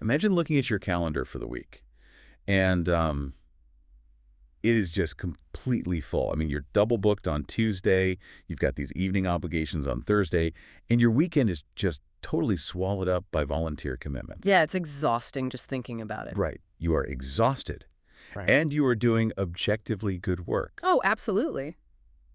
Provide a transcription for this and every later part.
Imagine looking at your calendar for the week, and it is just completely full. I mean, you're double booked on Tuesday, you've got these evening obligations on Thursday, and your weekend is just totally swallowed up by volunteer commitments. Yeah, it's exhausting just thinking about it. Right. You are exhausted, Right. and you are doing objectively good work. Oh, absolutely.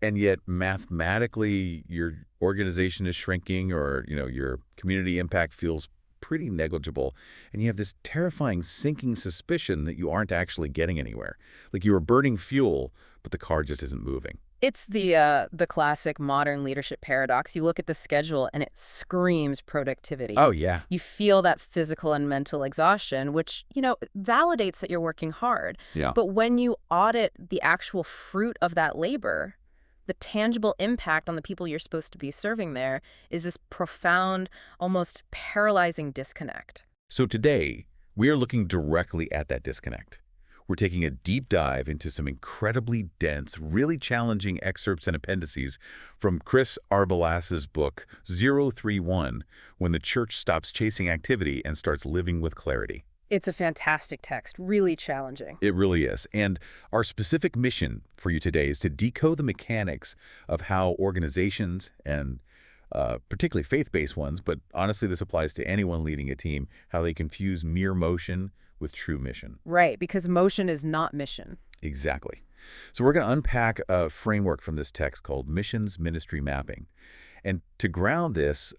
And yet, mathematically, your organization is shrinking, or, your community impact feels pretty negligible, and you have this terrifying sinking suspicion that you aren't actually getting anywhere. Like you are burning fuel, but the car just isn't moving. It's the classic modern leadership paradox. You look at the schedule and it screams productivity. Oh, yeah. You feel that physical and mental exhaustion, which, validates that you're working hard. Yeah. But when you audit the actual fruit of that labor, the tangible impact on the people you're supposed to be serving there is this profound, almost paralyzing disconnect. So today, we are looking directly at that disconnect. We're taking a deep dive into some incredibly dense, really challenging excerpts and appendices from Chris Arbelas's book, 031, When the Church Stops Chasing Activity and Starts Living with Clarity. It's a fantastic text, really challenging. It really is. And our specific mission for you today is to decode the mechanics of how organizations and particularly faith-based ones, but honestly this applies to anyone leading a team, how they confuse mere motion with true mission. Right, because motion is not mission. Exactly. So we're going to unpack a framework from this text called Missions Ministry Mapping. And to ground this,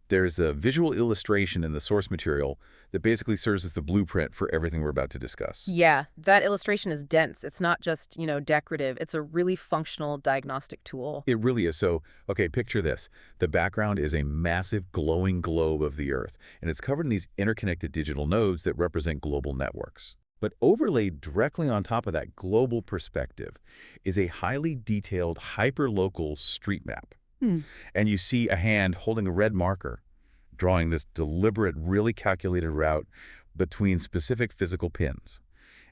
there's a visual illustration in the source material that basically serves as the blueprint for everything we're about to discuss. Yeah, that illustration is dense. It's not just, decorative. It's a really functional diagnostic tool. It really is. So, okay, picture this. The background is a massive glowing globe of the Earth, and it's covered in these interconnected digital nodes that represent global networks. But overlaid directly on top of that global perspective is a highly detailed, hyperlocal street map. And you see a hand holding a red marker, drawing this deliberate, really calculated route between specific physical pins.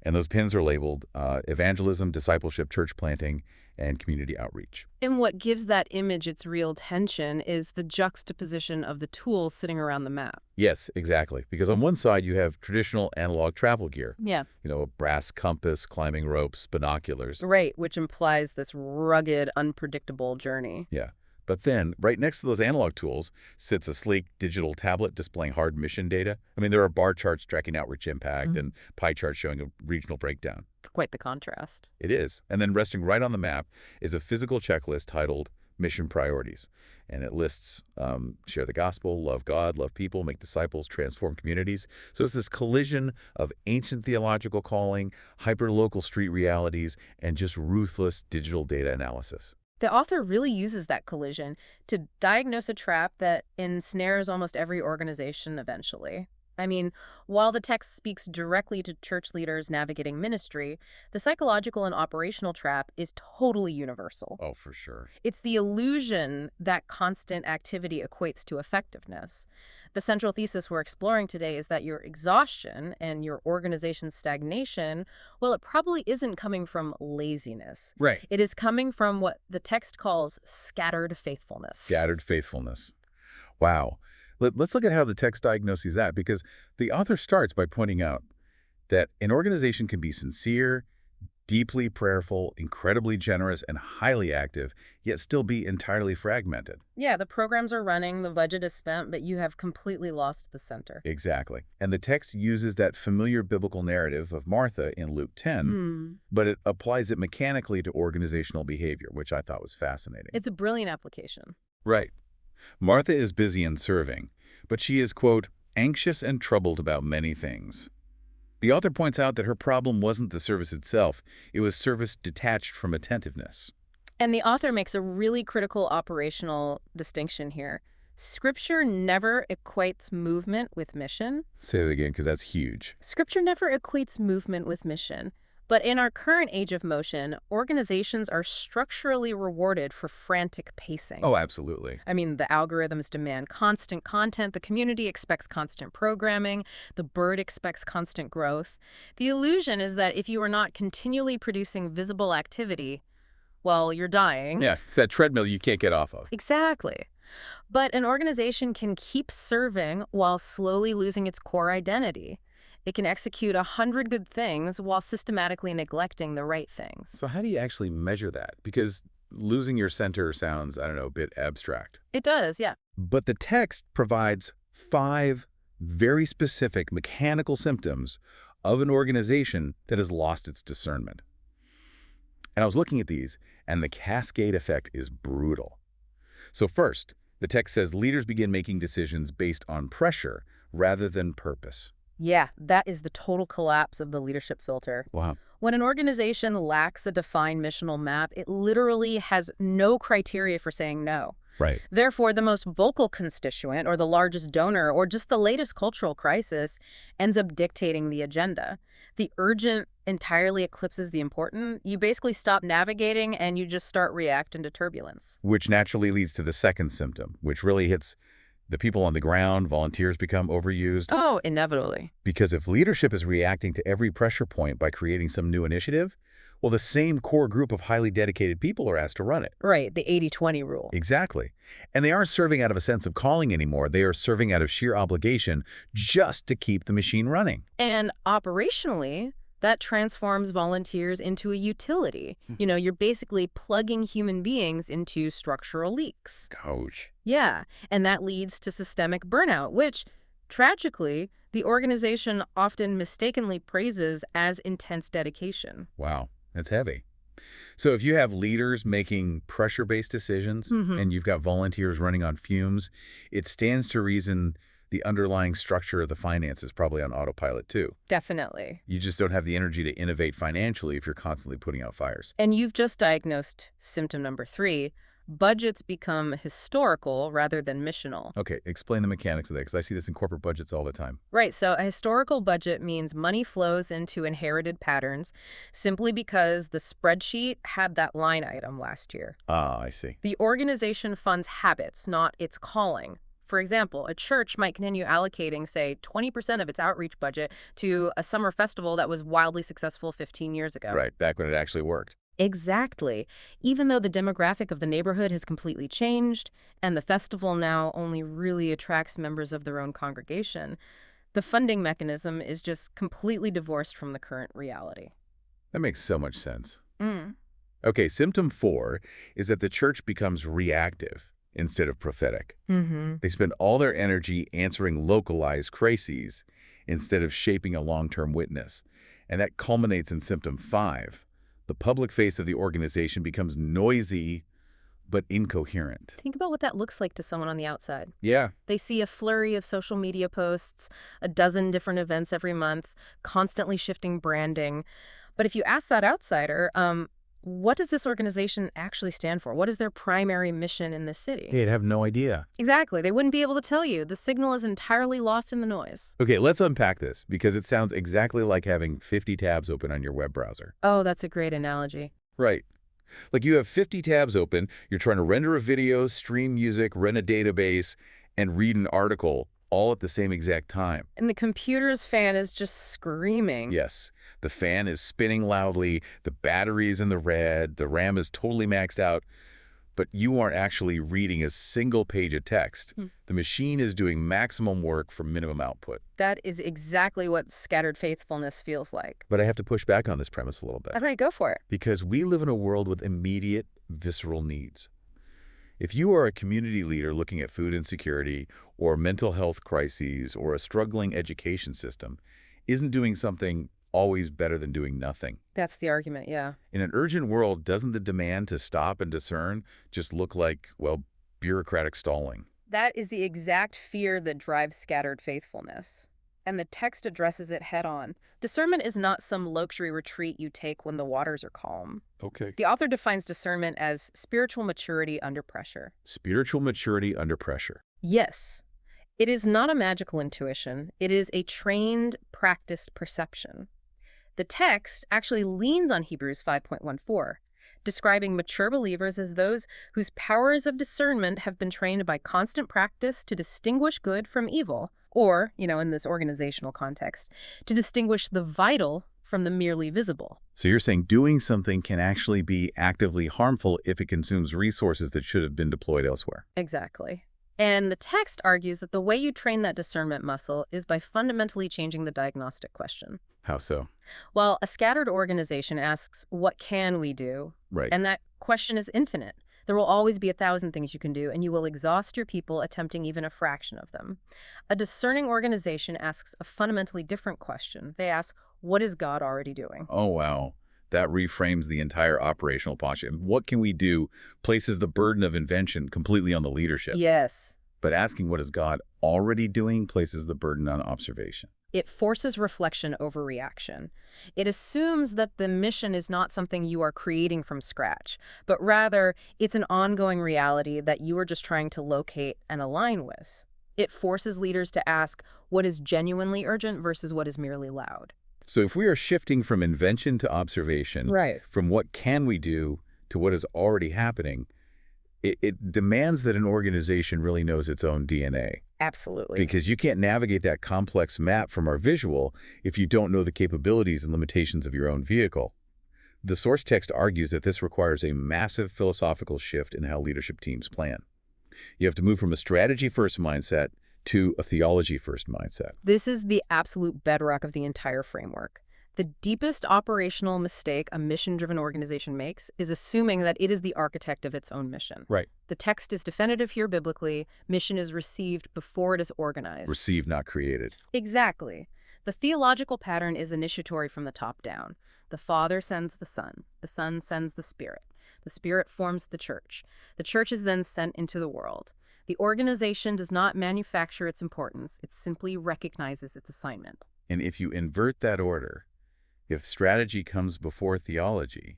And those pins are labeled evangelism, discipleship, church planting, and community outreach. And what gives that image its real tension is the juxtaposition of the tools sitting around the map. Yes, exactly. Because on one side, you have traditional analog travel gear. Yeah. A brass compass, climbing ropes, binoculars. Right, which implies this rugged, unpredictable journey. Yeah. But then, right next to those analog tools, sits a sleek digital tablet displaying hard mission data. I mean, there are bar charts tracking outreach impact and pie charts showing a regional breakdown. Quite the contrast. It is. And then resting right on the map is a physical checklist titled Mission Priorities. And it lists share the gospel, love God, love people, make disciples, transform communities. So it's this collision of ancient theological calling, hyperlocal street realities, and just ruthless digital data analysis. The author really uses that collision to diagnose a trap that ensnares almost every organization eventually. I mean, while the text speaks directly to church leaders navigating ministry, the psychological and operational trap is totally universal. Oh, for sure. It's the illusion that constant activity equates to effectiveness. The central thesis we're exploring today is that your exhaustion and your organization's stagnation, well, it probably isn't coming from laziness. Right. It is coming from what the text calls scattered faithfulness. Scattered faithfulness. Wow. Let's look at how the text diagnoses that, because the author starts by pointing out that an organization can be sincere, deeply prayerful, incredibly generous, and highly active, yet still be entirely fragmented. Yeah, the programs are running, the budget is spent, but you have completely lost the center. Exactly. And the text uses that familiar biblical narrative of Martha in Luke 10, but it applies it mechanically to organizational behavior, which I thought was fascinating. It's a brilliant application. Right. Martha is busy in serving, but she is, quote, anxious and troubled about many things. The author points out that her problem wasn't the service itself, it was service detached from attentiveness. And the author makes a really critical operational distinction here. Scripture never equates movement with mission. Say that again, because that's huge. Scripture never equates movement with mission. But in our current age of motion, organizations are structurally rewarded for frantic pacing. Oh, absolutely. I mean, the algorithms demand constant content, the community expects constant programming, the bird expects constant growth. The illusion is that if you are not continually producing visible activity, well, you're dying. Yeah, it's that treadmill you can't get off of. Exactly. But an organization can keep serving while slowly losing its core identity. It can execute 100 good things while systematically neglecting the right things. So how do you actually measure that? Because losing your center sounds, I don't know, a bit abstract. It does, yeah. But the text provides 5 very specific mechanical symptoms of an organization that has lost its discernment. And I was looking at these, and the cascade effect is brutal. So first, the text says leaders begin making decisions based on pressure rather than purpose. Yeah, that is the total collapse of the leadership filter. Wow. When an organization lacks a defined missional map, it literally has no criteria for saying no. Right. Therefore, the most vocal constituent, or the largest donor, or just the latest cultural crisis ends up dictating the agenda. The urgent entirely eclipses the important. You basically stop navigating and you just start reacting to turbulence. Which naturally leads to the second symptom, which really hits the people on the ground. Volunteers become overused. Oh, inevitably. Because if leadership is reacting to every pressure point by creating some new initiative, well, the same core group of highly dedicated people are asked to run it. Right, the 80-20 rule. Exactly. And they aren't serving out of a sense of calling anymore. They are serving out of sheer obligation just to keep the machine running. And operationally, that transforms volunteers into a utility. You're basically plugging human beings into structural leaks. Ouch. Yeah, and that leads to systemic burnout, which, tragically, the organization often mistakenly praises as intense dedication. Wow, that's heavy. So if you have leaders making pressure-based decisions and you've got volunteers running on fumes, it stands to reason the underlying structure of the finance is probably on autopilot too. Definitely. You just don't have the energy to innovate financially if you're constantly putting out fires. And you've just diagnosed symptom number 3. Budgets become historical rather than missional. Okay, explain the mechanics of that, because I see this in corporate budgets all the time. Right, so a historical budget means money flows into inherited patterns simply because the spreadsheet had that line item last year. Ah, I see. The organization funds habits, not its calling. For example, a church might continue allocating, say, 20% of its outreach budget to a summer festival that was wildly successful 15 years ago. Right, back when it actually worked. Exactly. Even though the demographic of the neighborhood has completely changed, and the festival now only really attracts members of their own congregation, the funding mechanism is just completely divorced from the current reality. That makes so much sense. Mm. Okay, symptom 4 is that the church becomes reactive instead of prophetic. They spend all their energy answering localized crises instead of shaping a long-term witness. And that culminates in symptom 5. The public face of the organization becomes noisy but incoherent. Think about what that looks like to someone on the outside. Yeah. They see a flurry of social media posts, a dozen different events every month, constantly shifting branding. But if you ask that outsider, what does this organization actually stand for? What is their primary mission in the city? They'd have no idea. Exactly. They wouldn't be able to tell you. The signal is entirely lost in the noise. Okay, let's unpack this, because it sounds exactly like having 50 tabs open on your web browser. Oh, that's a great analogy. Right. Like you have 50 tabs open, you're trying to render a video, stream music, run a database, and read an article all at the same exact time. And the computer's fan is just screaming. Yes, the fan is spinning loudly, the battery is in the red, the RAM is totally maxed out, but you aren't actually reading a single page of text. The machine is doing maximum work for minimum output. That is exactly what scattered faithfulness feels like. But I have to push back on this premise a little bit. Okay, go for it. Because we live in a world with immediate, visceral needs. If you are a community leader looking at food insecurity or mental health crises or a struggling education system, isn't doing something always better than doing nothing? That's the argument, yeah. In an urgent world, doesn't the demand to stop and discern just look like, well, bureaucratic stalling? That is the exact fear that drives scattered faithfulness. And the text addresses it head on. Discernment is not some luxury retreat you take when the waters are calm. Okay. The author defines discernment as spiritual maturity under pressure. Spiritual maturity under pressure. Yes. It is not a magical intuition. It is a trained, practiced perception. The text actually leans on Hebrews 5.14, describing mature believers as those whose powers of discernment have been trained by constant practice to distinguish good from evil, or, in this organizational context, to distinguish the vital from the merely visible. So you're saying doing something can actually be actively harmful if it consumes resources that should have been deployed elsewhere. Exactly. And the text argues that the way you train that discernment muscle is by fundamentally changing the diagnostic question. How so? Well, a scattered organization asks, what can we do? Right. And that question is infinite. There will always be 1,000 things you can do, and you will exhaust your people attempting even a fraction of them. A discerning organization asks a fundamentally different question. They ask, what is God already doing? Oh, wow. That reframes the entire operational posture. And what can we do places the burden of invention completely on the leadership. Yes. But asking what is God already doing places the burden on observation. It forces reflection over reaction. It assumes that the mission is not something you are creating from scratch, but rather it's an ongoing reality that you are just trying to locate and align with. It forces leaders to ask what is genuinely urgent versus what is merely loud. So if we are shifting from invention to observation, Right. from what can we do to what is already happening, it demands that an organization really knows its own DNA. Absolutely. Because you can't navigate that complex map from our visual if you don't know the capabilities and limitations of your own vehicle. The source text argues that this requires a massive philosophical shift in how leadership teams plan. You have to move from a strategy-first mindset to a theology-first mindset. This is the absolute bedrock of the entire framework. The deepest operational mistake a mission-driven organization makes is assuming that it is the architect of its own mission. Right. The text is definitive here biblically. Mission is received before it is organized. Received, not created. Exactly. The theological pattern is initiatory from the top down. The Father sends the Son sends the Spirit forms the church is then sent into the world. The organization does not manufacture its importance, it simply recognizes its assignment. And if you invert that order, if strategy comes before theology,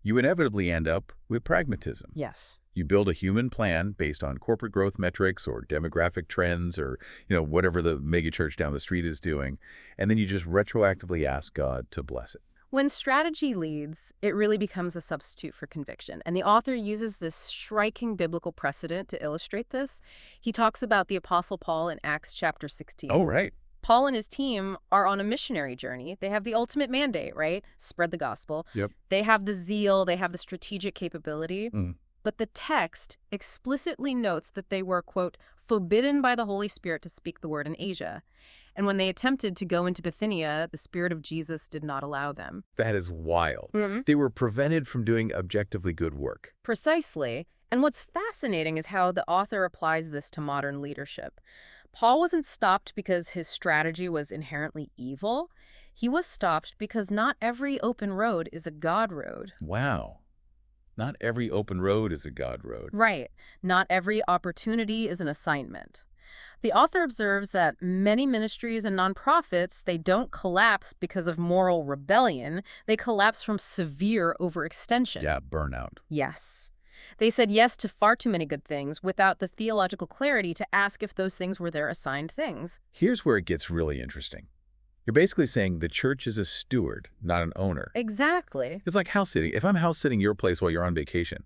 you inevitably end up with pragmatism. Yes. You build a human plan based on corporate growth metrics or demographic trends or, whatever the megachurch down the street is doing, and then you just retroactively ask God to bless it. When strategy leads, it really becomes a substitute for conviction. And the author uses this striking biblical precedent to illustrate this. He talks about the Apostle Paul in Acts chapter 16. Oh, right. Paul and his team are on a missionary journey. They have the ultimate mandate, right? Spread the gospel. Yep. They have the zeal, they have the strategic capability. Mm. But the text explicitly notes that they were, quote, forbidden by the Holy Spirit to speak the word in Asia. And when they attempted to go into Bithynia, the Spirit of Jesus did not allow them. That is wild. Mm-hmm. They were prevented from doing objectively good work. Precisely. And what's fascinating is how the author applies this to modern leadership. Paul wasn't stopped because his strategy was inherently evil. He was stopped because not every open road is a God road. Wow. Not every open road is a God road. Right. Not every opportunity is an assignment. The author observes that many ministries and nonprofits, they don't collapse because of moral rebellion. They collapse from severe overextension. Yeah, burnout. Yes. They said yes to far too many good things without the theological clarity to ask if those things were their assigned things. Here's where it gets really interesting. You're basically saying the church is a steward, not an owner. Exactly. It's like house sitting. If I'm house sitting your place while you're on vacation,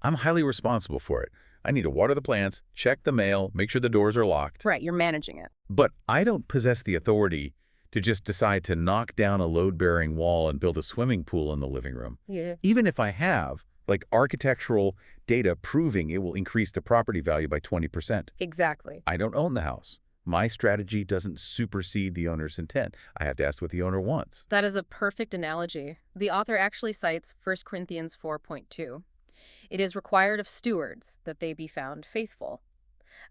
I'm highly responsible for it. I need to water the plants, check the mail, make sure the doors are locked. Right, you're managing it. But I don't possess the authority to just decide to knock down a load-bearing wall and build a swimming pool in the living room. Yeah. Even if I have, like, architectural data proving it will increase the property value by 20%. Exactly. I don't own the house. My strategy doesn't supersede the owner's intent. I have to ask what the owner wants. That is a perfect analogy. The author actually cites 1 Corinthians 4.2. It is required of stewards that they be found faithful.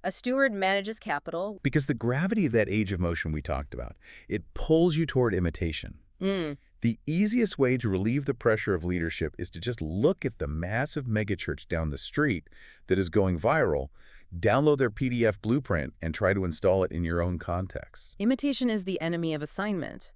A steward manages capital. Because the gravity of that age of motion we talked about, it pulls you toward imitation. The easiest way to relieve the pressure of leadership is to just look at the massive megachurch down the street that is going viral, download their PDF blueprint, and try to install it in your own context. Imitation is the enemy of assignment.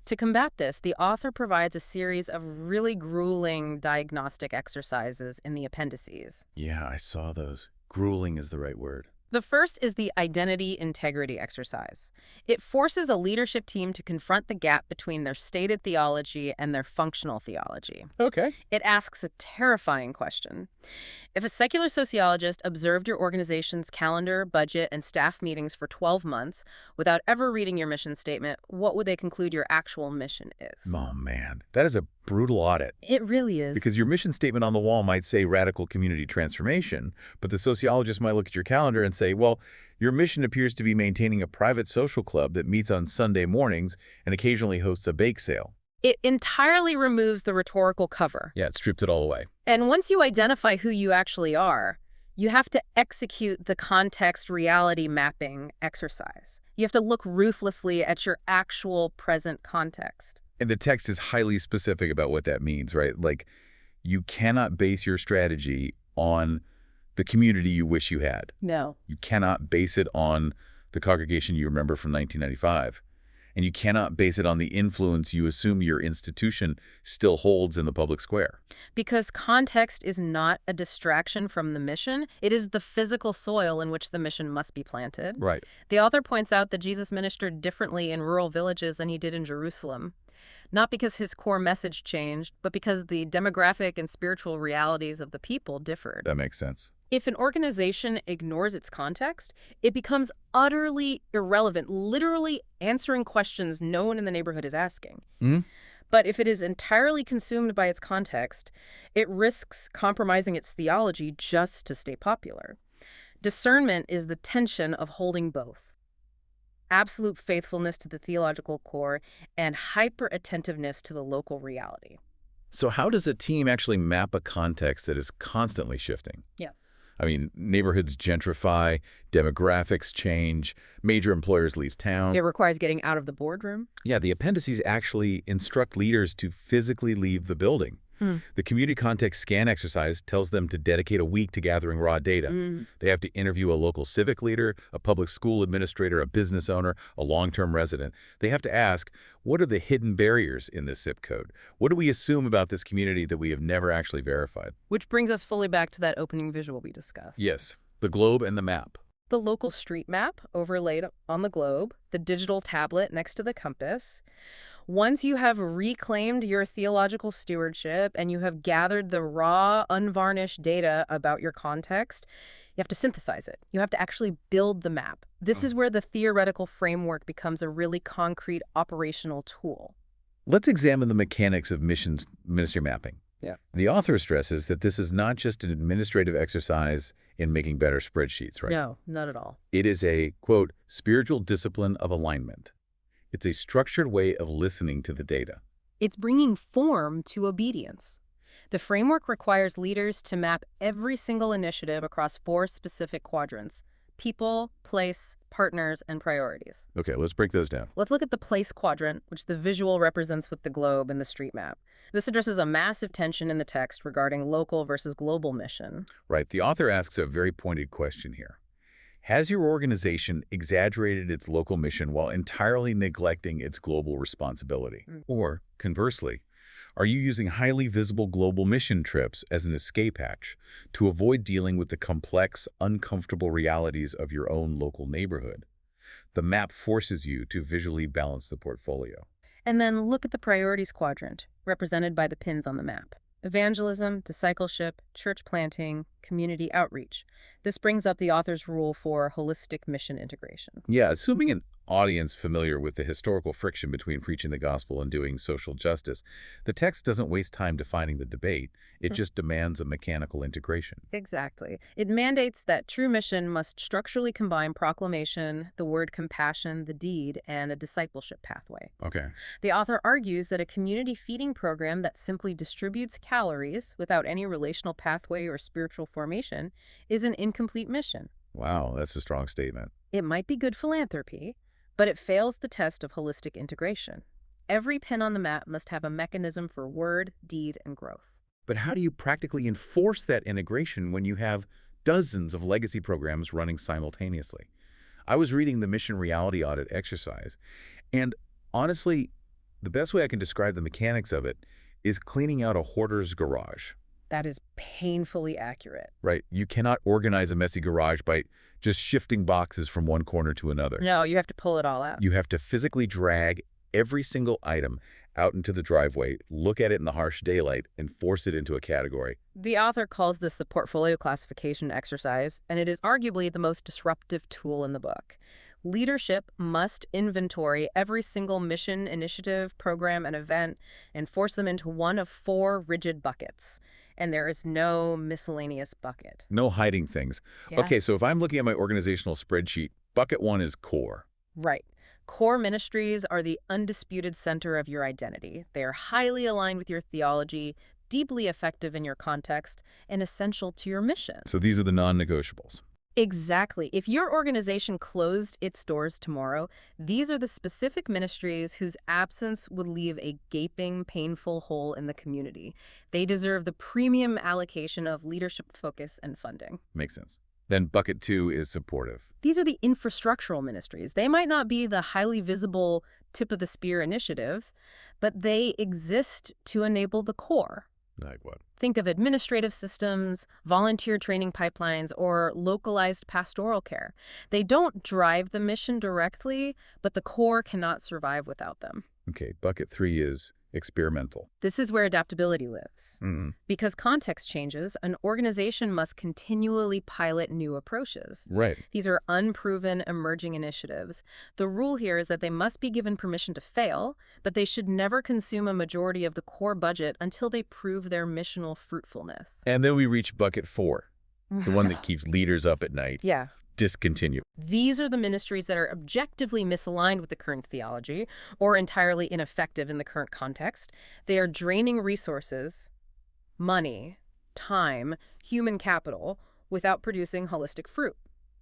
To combat this, the author provides a series of really grueling diagnostic exercises in the appendices. Yeah, I saw those. Grueling is the right word. The first is the identity integrity exercise. It forces a leadership team to confront the gap between their stated theology and their functional theology. Okay. It asks a terrifying question. If a secular sociologist observed your organization's calendar, budget, and staff meetings for 12 months without ever reading your mission statement, what would they conclude your actual mission is? Oh, man. That is a brutal audit. It really is. Because your mission statement on the wall might say radical community transformation, but the sociologist might look at your calendar and say, well, your mission appears to be maintaining a private social club that meets on Sunday mornings and occasionally hosts a bake sale. It entirely removes the rhetorical cover. Yeah, it stripped it all away. And once you identify who you actually are, you have to execute the context reality mapping exercise. You have to look ruthlessly at your actual present context. And the text is highly specific about what that means, right? Like, you cannot base your strategy on the community you wish you had. No. You cannot base it on the congregation you remember from 1995. And you cannot base it on the influence you assume your institution still holds in the public square. Because context is not a distraction from the mission. It is the physical soil in which the mission must be planted. Right. The author points out that Jesus ministered differently in rural villages than he did in Jerusalem. Not because his core message changed, but because the demographic and spiritual realities of the people differed. That makes sense. If an organization ignores its context, it becomes utterly irrelevant, literally answering questions no one in the neighborhood is asking. Mm? But if it is entirely consumed by its context, it risks compromising its theology just to stay popular. Discernment is the tension of holding both. Absolute faithfulness to the theological core and hyper-attentiveness to the local reality. So how does a team actually map a context that is constantly shifting? Yeah. I mean, neighborhoods gentrify, demographics change, major employers leave town. It requires getting out of the boardroom. Yeah, the appendices actually instruct leaders to physically leave the building. The community context scan exercise tells them to dedicate a week to gathering raw data. They have to interview a local civic leader, a public school administrator, a business owner, a long-term resident. They have to ask, what are the hidden barriers in this zip code? What do we assume about this community that we have never actually verified? Which brings us fully back to that opening visual we discussed. Yes, the globe and the map. The local street map overlaid on the globe, the digital tablet next to the compass. Once you have reclaimed your theological stewardship and you have gathered the raw, unvarnished data about your context, you have to synthesize it. You have to actually build the map. This is where the theoretical framework becomes a really concrete operational tool. Let's examine the mechanics of ministry mapping. Yeah. The author stresses that this is not just an administrative exercise in making better spreadsheets, right? No, not at all. It is a, quote, spiritual discipline of alignment. It's a structured way of listening to the data. It's bringing form to obedience. The framework requires leaders to map every single initiative across 4 specific quadrants: people, place, partners, and priorities. Okay, let's break those down. Let's look at the place quadrant, which the visual represents with the globe and the street map. This addresses a massive tension in the text regarding local versus global mission. Right, the author asks a very pointed question here. Has your organization exaggerated its local mission while entirely neglecting its global responsibility? Or, conversely, are you using highly visible global mission trips as an escape hatch to avoid dealing with the complex, uncomfortable realities of your own local neighborhood? The map forces you to visually balance the portfolio. And then look at the priorities quadrant, represented by the pins on the map. Evangelism, discipleship, church planting, community outreach. This brings up the author's rule for holistic mission integration. Yeah, assuming an audience familiar with the historical friction between preaching the gospel and doing social justice, the text doesn't waste time defining the debate. It just demands a mechanical integration. Exactly. It mandates that true mission must structurally combine proclamation, the word compassion, the deed, and a discipleship pathway. Okay. The author argues that a community feeding program that simply distributes calories without any relational pathway or spiritual formation is an incomplete mission. Wow, that's a strong statement. It might be good philanthropy, but it fails the test of holistic integration. Every pin on the map must have a mechanism for word, deed, and growth. But how do you practically enforce that integration when you have dozens of legacy programs running simultaneously? I was reading the Mission Reality Audit exercise, and honestly, the best way I can describe the mechanics of it is cleaning out a hoarder's garage. That is painfully accurate. Right? You cannot organize a messy garage by just shifting boxes from one corner to another. No, you have to pull it all out. You have to physically drag every single item out into the driveway, look at it in the harsh daylight, and force it into a category. The author calls this the portfolio classification exercise, and it is arguably the most disruptive tool in the book. Leadership must inventory every single mission, initiative, program, and event and force them into one of 4 rigid buckets. And there is no miscellaneous bucket. No hiding things. Yeah. Okay, so if I'm looking at my organizational spreadsheet, bucket 1 is core. Right. Core ministries are the undisputed center of your identity. They are highly aligned with your theology, deeply effective in your context, and essential to your mission. So these are the non-negotiables. Exactly. If your organization closed its doors tomorrow, these are the specific ministries whose absence would leave a gaping, painful hole in the community. They deserve the premium allocation of leadership focus and funding. Makes sense. Then bucket 2 is supportive. These are the infrastructural ministries. They might not be the highly visible tip-of-the-spear initiatives, but they exist to enable the core. Like what? Think of administrative systems, volunteer training pipelines, or localized pastoral care. They don't drive the mission directly, but the core cannot survive without them. Okay, bucket 3 is experimental. This is where adaptability lives. Mm-hmm. Because context changes, an organization must continually pilot new approaches. Right. These are unproven, emerging initiatives. The rule here is that they must be given permission to fail, but they should never consume a majority of the core budget until they prove their missional fruitfulness. And then we reach bucket 4, the one that keeps leaders up at night. Yeah. Discontinue. These are the ministries that are objectively misaligned with the current theology or entirely ineffective in the current context. They are draining resources, money, time, human capital, without producing holistic fruit.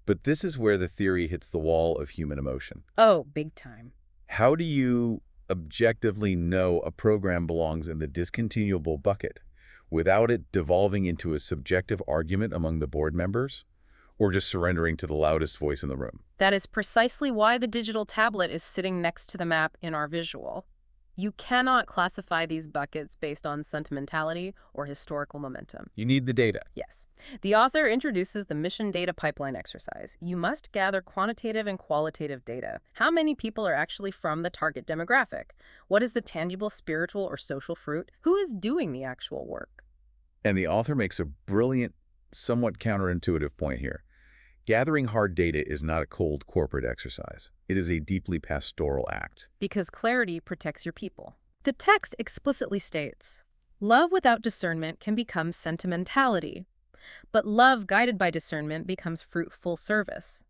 But this is where the theory hits the wall of human emotion. Oh, big time. How do you objectively know a program belongs in the discontinuable bucket without it devolving into a subjective argument among the board members? Or just surrendering to the loudest voice in the room? That is precisely why the digital tablet is sitting next to the map in our visual. You cannot classify these buckets based on sentimentality or historical momentum. You need the data. Yes. The author introduces the mission data pipeline exercise. You must gather quantitative and qualitative data. How many people are actually from the target demographic? What is the tangible spiritual or social fruit? Who is doing the actual work? And the author makes a brilliant, somewhat counterintuitive point here. Gathering hard data is not a cold corporate exercise. It is a deeply pastoral act. Because clarity protects your people. The text explicitly states, love without discernment can become sentimentality, but love guided by discernment becomes fruitful service.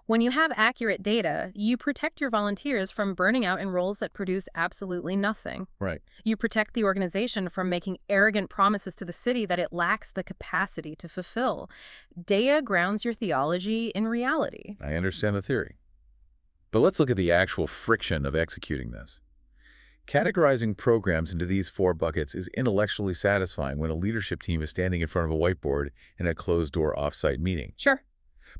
When you have accurate data, you protect your volunteers from burning out in roles that produce absolutely nothing. Right. You protect the organization from making arrogant promises to the city that it lacks the capacity to fulfill. Data grounds your theology in reality. I understand the theory. But let's look at the actual friction of executing this. Categorizing programs into these 4 buckets is intellectually satisfying when a leadership team is standing in front of a whiteboard in a closed-door off-site meeting. Sure.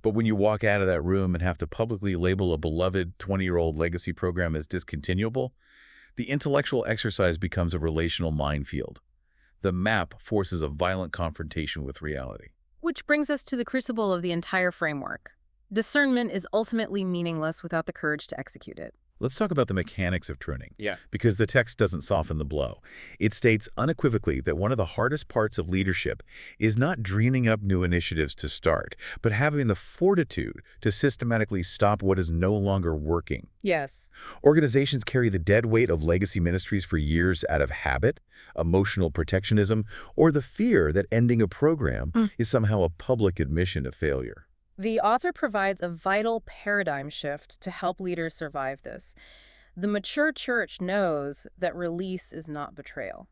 But when you walk out of that room and have to publicly label a beloved 20-year-old legacy program as discontinuable, the intellectual exercise becomes a relational minefield. The map forces a violent confrontation with reality. Which brings us to the crucible of the entire framework. Discernment is ultimately meaningless without the courage to execute it. Let's talk about the mechanics of pruning. Yeah. Because the text doesn't soften the blow. It states unequivocally that one of the hardest parts of leadership is not dreaming up new initiatives to start, but having the fortitude to systematically stop what is no longer working. Yes. Organizations carry the dead weight of legacy ministries for years out of habit, emotional protectionism, or the fear that ending a program is somehow a public admission of failure. The author provides a vital paradigm shift to help leaders survive this. The mature church knows that release is not betrayal.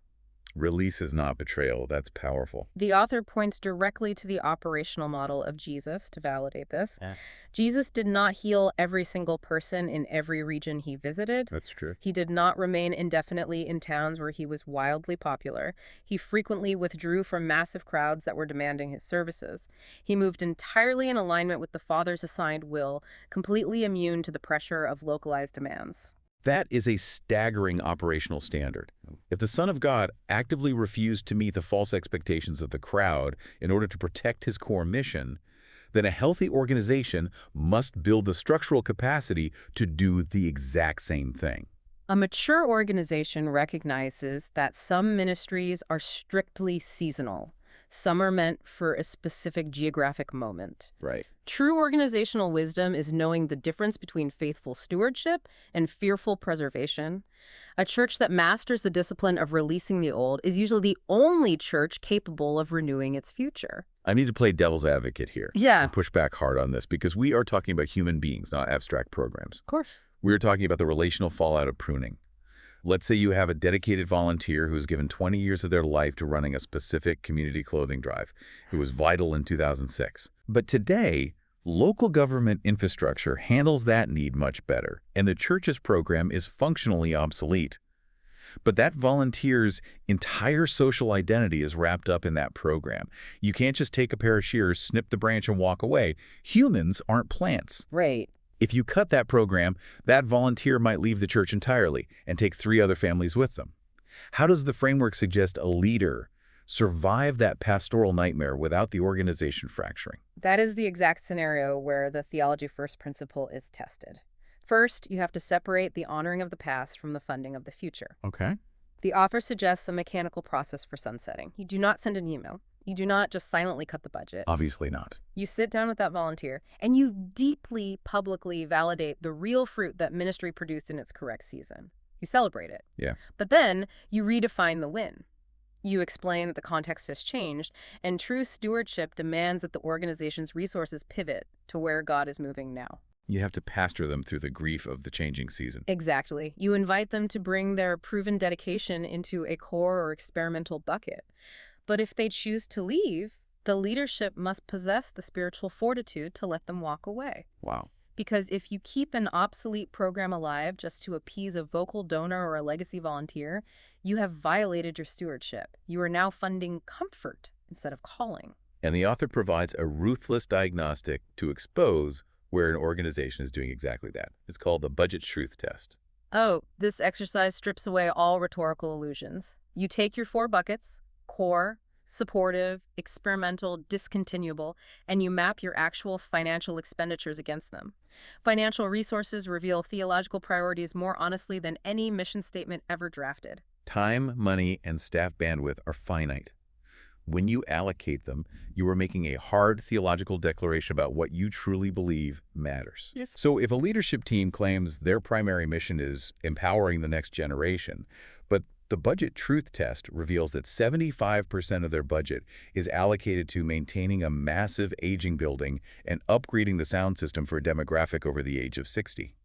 Release is not betrayal. That's powerful. The author points directly to the operational model of Jesus to validate this. Yeah. Jesus did not heal every single person in every region he visited. That's true. He did not remain indefinitely in towns where he was wildly popular. He frequently withdrew from massive crowds that were demanding his services. He moved entirely in alignment with the Father's assigned will, completely immune to the pressure of localized demands. That is a staggering operational standard. If the Son of God actively refused to meet the false expectations of the crowd in order to protect his core mission, then a healthy organization must build the structural capacity to do the exact same thing. A mature organization recognizes that some ministries are strictly seasonal. Some are meant for a specific geographic moment. Right. True organizational wisdom is knowing the difference between faithful stewardship and fearful preservation. A church that masters the discipline of releasing the old is usually the only church capable of renewing its future. I need to play devil's advocate here Yeah, and push back hard on this because we are talking about human beings, not abstract programs. of course. We are talking about the relational fallout of pruning. Let's say you have a dedicated volunteer who's given 20 years of their life to running a specific community clothing drive. It was vital in 2006. But today, local government infrastructure handles that need much better, and the church's program is functionally obsolete. But that volunteer's entire social identity is wrapped up in that program. You can't just take a pair of shears, snip the branch, and walk away. Humans aren't plants. Right. If you cut that program, that volunteer might leave the church entirely and take 3 other families with them. How does the framework suggest a leader survive that pastoral nightmare without the organization fracturing? That is the exact scenario where the theology first principle is tested. First, you have to separate the honoring of the past from the funding of the future. Okay. The author suggests a mechanical process for sunsetting. You do not send an email. You do not just silently cut the budget. Obviously not. You sit down with that volunteer, and you deeply, publicly validate the real fruit that ministry produced in its correct season. You celebrate it. Yeah. But then you redefine the win. You explain that the context has changed, and true stewardship demands that the organization's resources pivot to where God is moving now. You have to pastor them through the grief of the changing season. Exactly. You invite them to bring their proven dedication into a core or experimental bucket. But if they choose to leave, the leadership must possess the spiritual fortitude to let them walk away. Wow. Because if you keep an obsolete program alive just to appease a vocal donor or a legacy volunteer, you have violated your stewardship. You are now funding comfort instead of calling. And the author provides a ruthless diagnostic to expose where an organization is doing exactly that. It's called the budget truth test. Oh, this exercise strips away all rhetorical illusions. You take your 4 buckets, core, supportive, experimental, discontinuable, and you map your actual financial expenditures against them. Financial resources reveal theological priorities more honestly than any mission statement ever drafted. Time, money, and staff bandwidth are finite. When you allocate them, you are making a hard theological declaration about what you truly believe matters. Yes. So if a leadership team claims their primary mission is empowering the next generation, but the budget truth test reveals that 75% of their budget is allocated to maintaining a massive aging building and upgrading the sound system for a demographic over the age of 60.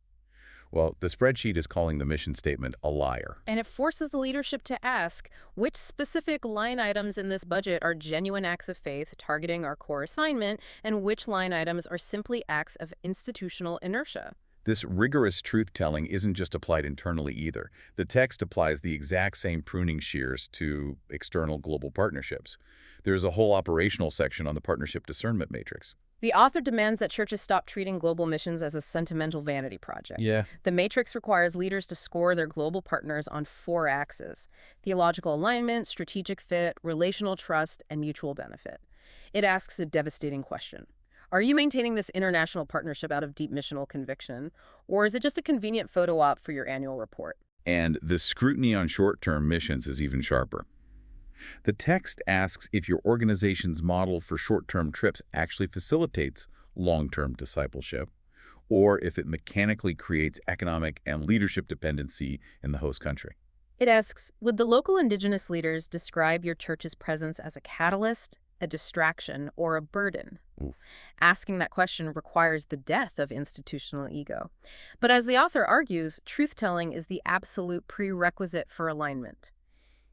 Well, the spreadsheet is calling the mission statement a liar. And it forces the leadership to ask, which specific line items in this budget are genuine acts of faith targeting our core assignment, and which line items are simply acts of institutional inertia? This rigorous truth-telling isn't just applied internally either. The text applies the exact same pruning shears to external global partnerships. There's a whole operational section on the partnership discernment matrix. The author demands that churches stop treating global missions as a sentimental vanity project. Yeah. The matrix requires leaders to score their global partners on 4 axes: theological alignment, strategic fit, relational trust, and mutual benefit. It asks a devastating question. Are you maintaining this international partnership out of deep missional conviction, or is it just a convenient photo op for your annual report? And the scrutiny on short-term missions is even sharper. The text asks if your organization's model for short-term trips actually facilitates long-term discipleship, or if it mechanically creates economic and leadership dependency in the host country. It asks, would the local indigenous leaders describe your church's presence as a catalyst, a distraction, or a burden? Oof. Asking that question requires the death of institutional ego. But as the author argues, truth-telling is the absolute prerequisite for alignment.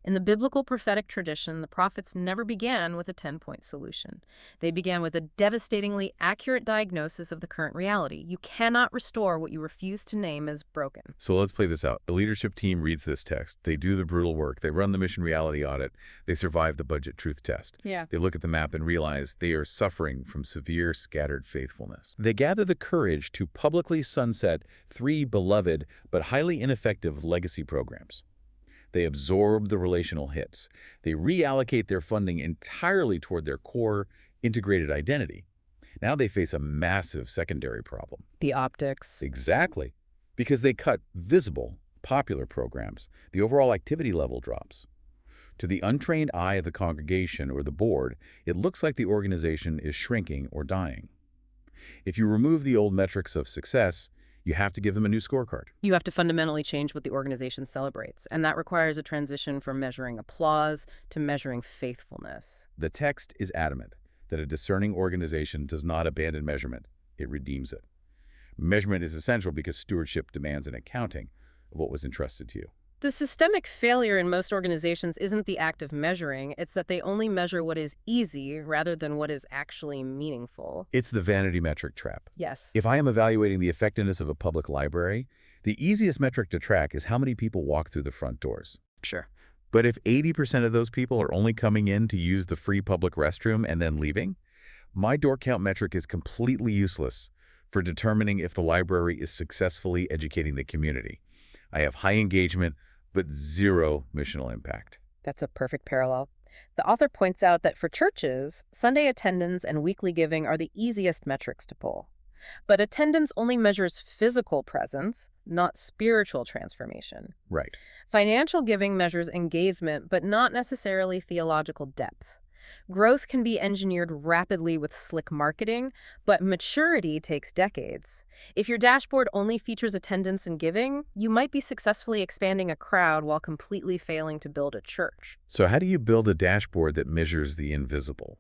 In the biblical prophetic tradition, the prophets never began with a 10-point solution. They began with a devastatingly accurate diagnosis of the current reality. You cannot restore what you refuse to name as broken. So let's play this out. A leadership team reads this text. They do the brutal work. They run the mission reality audit. They survive the budget truth test. Yeah. They look at the map and realize they are suffering from severe scattered faithfulness. They gather the courage to publicly sunset 3 beloved but highly ineffective legacy programs. They absorb the relational hits. They reallocate their funding entirely toward their core integrated identity. Now they face a massive secondary problem. The optics. Exactly. Because they cut visible, popular programs, the overall activity level drops. To the untrained eye of the congregation or the board, it looks like the organization is shrinking or dying. If you remove the old metrics of success, you have to give them a new scorecard. You have to fundamentally change what the organization celebrates, and that requires a transition from measuring applause to measuring faithfulness. The text is adamant that a discerning organization does not abandon measurement, it redeems it. Measurement is essential because stewardship demands an accounting of what was entrusted to you. The systemic failure in most organizations isn't the act of measuring, it's that they only measure what is easy rather than what is actually meaningful. It's the vanity metric trap. Yes. If I am evaluating the effectiveness of a public library, the easiest metric to track is how many people walk through the front doors. Sure. But if 80% of those people are only coming in to use the free public restroom and then leaving, my door count metric is completely useless for determining if the library is successfully educating the community. I have high engagement, but zero missional impact. That's a perfect parallel. The author points out that for churches, Sunday attendance and weekly giving are the easiest metrics to pull. But attendance only measures physical presence, not spiritual transformation. Right. Financial giving measures engagement, but not necessarily theological depth. Growth can be engineered rapidly with slick marketing, but maturity takes decades. If your dashboard only features attendance and giving, you might be successfully expanding a crowd while completely failing to build a church. So how do you build a dashboard that measures the invisible?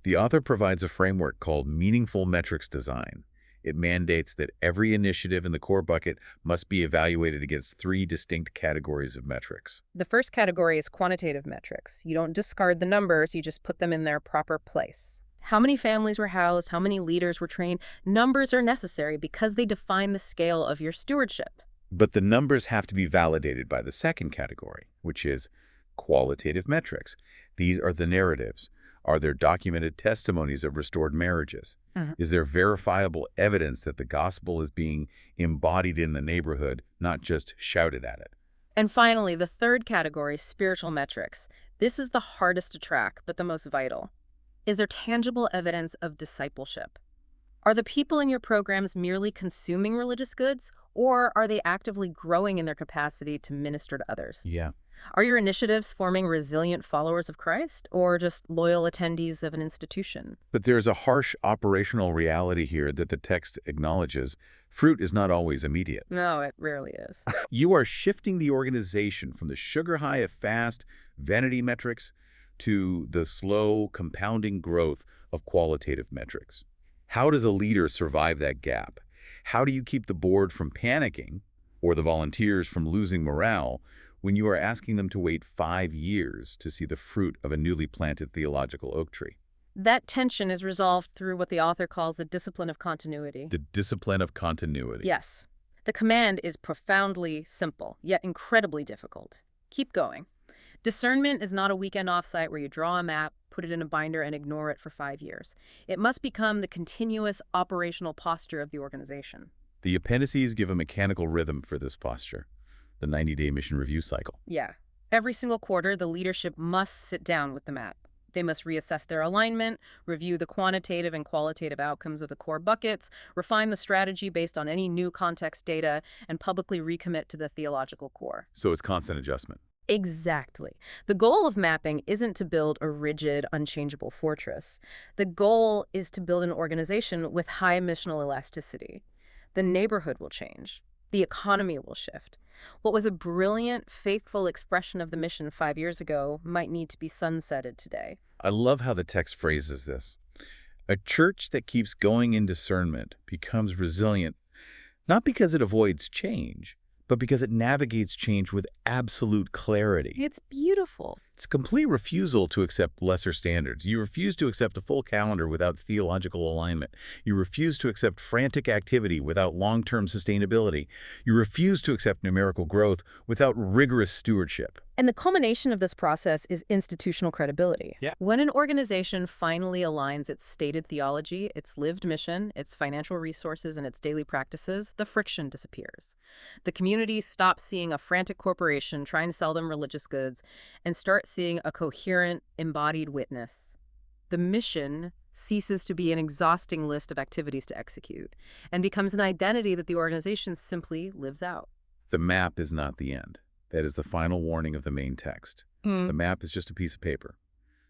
The author provides a framework called meaningful metrics design. It mandates that every initiative in the core bucket must be evaluated against 3 distinct categories of metrics. The first category is quantitative metrics. You don't discard the numbers, you just put them in their proper place. How many families were housed? How many leaders were trained? Numbers are necessary because they define the scale of your stewardship. But the numbers have to be validated by the second category, which is qualitative metrics. These are the narratives. Are there documented testimonies of restored marriages? Is there verifiable evidence that the gospel is being embodied in the neighborhood, not just shouted at it? And finally, the third category, spiritual metrics. This is the hardest to track, but the most vital. Is there tangible evidence of discipleship? Are the people in your programs merely consuming religious goods, or are they actively growing in their capacity to minister to others? Yeah. Are your initiatives forming resilient followers of Christ, or just loyal attendees of an institution? But there's a harsh operational reality here that the text acknowledges. Fruit is not always immediate. No, it rarely is. You are shifting the organization from the sugar high of fast vanity metrics to the slow compounding growth of qualitative metrics. How does a leader survive that gap? How do you keep the board from panicking or the volunteers from losing morale when you are asking them to wait 5 years to see the fruit of a newly planted theological oak tree? That tension is resolved through what the author calls the discipline of continuity. The discipline of continuity. Yes. The command is profoundly simple, yet incredibly difficult. Keep going. Discernment is not a weekend offsite where you draw a map, put it in a binder, and ignore it for 5 years. It must become the continuous operational posture of the organization. The appendices give a mechanical rhythm for this posture, the 90-day mission review cycle. Yeah. Every single quarter, the leadership must sit down with the map. They must reassess their alignment, review the quantitative and qualitative outcomes of the core buckets, refine the strategy based on any new context data, and publicly recommit to the theological core. So it's constant adjustment. Exactly. The goal of mapping isn't to build a rigid, unchangeable fortress. The goal is to build an organization with high missional elasticity. The neighborhood will change. The economy will shift. What was a brilliant, faithful expression of the mission 5 years ago might need to be sunsetted today. I love how the text phrases this. A church that keeps going in discernment becomes resilient, not because it avoids change, but because it navigates change with absolute clarity. It's beautiful. It's a complete refusal to accept lesser standards. You refuse to accept a full calendar without theological alignment. You refuse to accept frantic activity without long-term sustainability. You refuse to accept numerical growth without rigorous stewardship. And the culmination of this process is institutional credibility. Yeah. When an organization finally aligns its stated theology, its lived mission, its financial resources, and its daily practices, the friction disappears. The community stops seeing a frantic corporation trying to sell them religious goods and start seeing a coherent, embodied witness. The mission ceases to be an exhausting list of activities to execute and becomes an identity that the organization simply lives out. The map is not the end. That is the final warning of the main text. The map is just a piece of paper.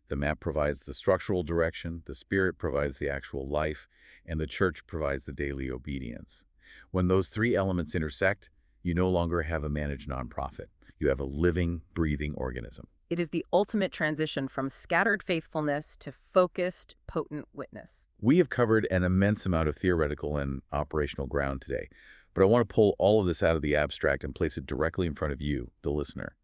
The map provides the structural direction, the Spirit provides the actual life, and the church provides the daily obedience. When those three elements intersect, you no longer have a managed nonprofit. You have a living, breathing organism. It is the ultimate transition from scattered faithfulness to focused, potent witness. We have covered an immense amount of theoretical and operational ground today, but I want to pull all of this out of the abstract and place it directly in front of you, the listener,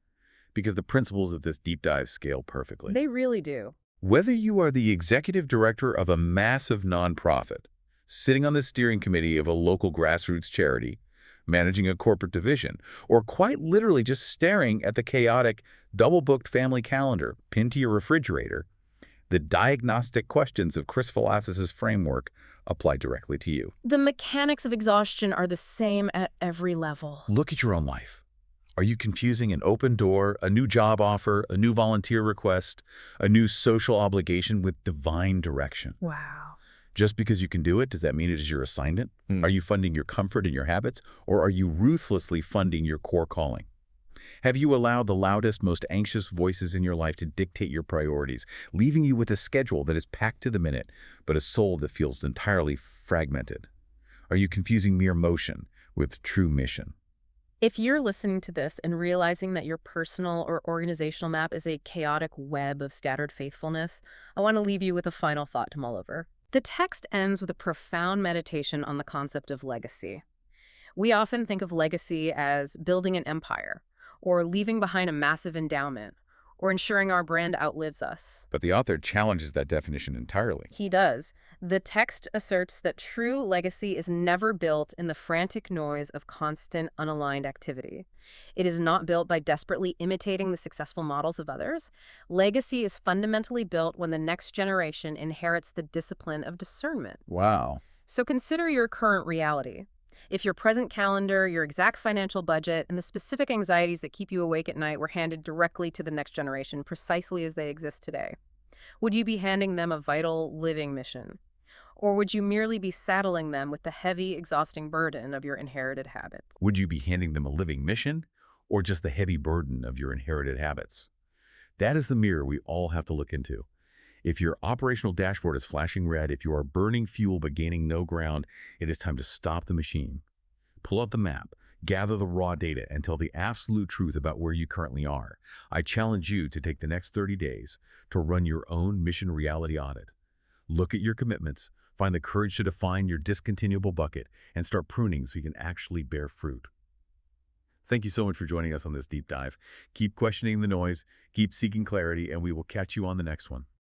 because the principles of this deep dive scale perfectly. They really do. Whether you are the executive director of a massive nonprofit, sitting on the steering committee of a local grassroots charity, managing a corporate division, or quite literally just staring at the chaotic, double-booked family calendar pinned to your refrigerator, the diagnostic questions of Chris Philasis's framework apply directly to you. The mechanics of exhaustion are the same at every level. Look at your own life. Are you confusing an open door, a new job offer, a new volunteer request, a new social obligation with divine direction? Wow. Just because you can do it, does that mean it is your assignment? Are you funding your comfort and your habits, or are you ruthlessly funding your core calling? Have you allowed the loudest, most anxious voices in your life to dictate your priorities, leaving you with a schedule that is packed to the minute, but a soul that feels entirely fragmented? Are you confusing mere motion with true mission? If you're listening to this and realizing that your personal or organizational map is a chaotic web of scattered faithfulness, I want to leave you with a final thought to mull over. The text ends with a profound meditation on the concept of legacy. We often think of legacy as building an empire, or leaving behind a massive endowment, or ensuring our brand outlives us. But the author challenges that definition entirely. He does. The text asserts that true legacy is never built in the frantic noise of constant, unaligned activity. It is not built by desperately imitating the successful models of others. Legacy is fundamentally built when the next generation inherits the discipline of discernment. Wow. So consider your current reality. If your present calendar, your exact financial budget, and the specific anxieties that keep you awake at night were handed directly to the next generation precisely as they exist today, would you be handing them a vital, living mission? Or would you merely be saddling them with the heavy, exhausting burden of your inherited habits? Would you be handing them a living mission, or just the heavy burden of your inherited habits? That is the mirror we all have to look into. If your operational dashboard is flashing red, if you are burning fuel but gaining no ground, it is time to stop the machine. Pull out the map, gather the raw data, and tell the absolute truth about where you currently are. I challenge you to take the next 30 days to run your own mission reality audit. Look at your commitments, find the courage to define your discontinuable bucket, and start pruning so you can actually bear fruit. Thank you so much for joining us on this deep dive. Keep questioning the noise, keep seeking clarity, and we will catch you on the next one.